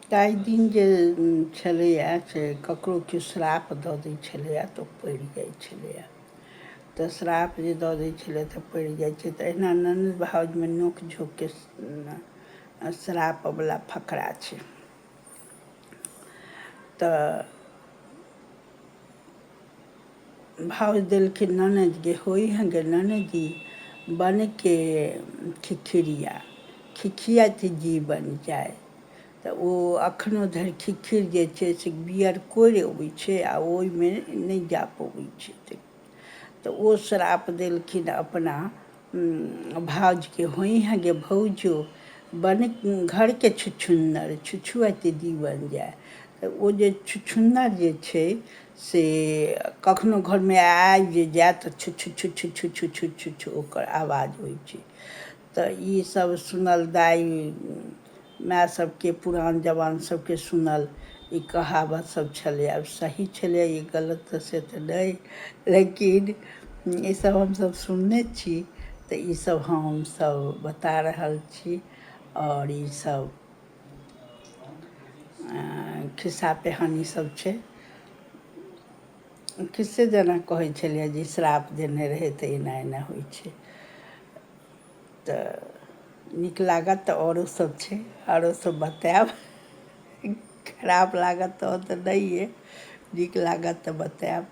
ताहि दिन जे छलैए से ककरो केओ श्राप दऽ दै छलैए तऽ पड़ि जाइ छलैए। तऽ श्राप जे दऽ दै छलै तऽ पड़ि जाइ छै। तऽ एहिना ननद भाउजमे नोक झोंकके श्रापवला फकरा छै। तऽ भाउज देलखिन ननद गे होइ हैं गे ननदी बनके खिखिरिया खिखियाइत जीवन जाय। तऽ ओ एखनो धरि खिखिर जे छै से बियर कोरि अबै छै आ ओहिमे नहि जा पबै छै। तऽ ओ श्राप देलखिन अपना भाउजके होइ हैं गे भौजो बन घरके छुछुन्नर छुछुआइत जीवन जाय। तऽ ओ जे छुछुन्नर जे छै से कखनो घरमे आबि जे जायत तऽ छु छु छु छु छु छु छु छु छु ओकर आवाज होइ छै। तऽ ईसब सुनल दाइ माय सबके पुरान जवान सबके सुनल ई कहावत सब छलै। आब सही छलै ई गलत से तऽ नहि, लेकिन ईसब हमसब सुनने छी तऽ ईसब हमसब बता रहल छी। आओर ईसब खिस्सा पिहानी सब छै। खिस्से जेना कहै छलियै जे श्राप देने रहै तऽ एना एना होइ छै। तऽ नीक लागत तऽ आओरो सब छै, आओरो सब बतायब। खराब लागत तऽ नहि अइ, नीक लागत तऽ बतायब।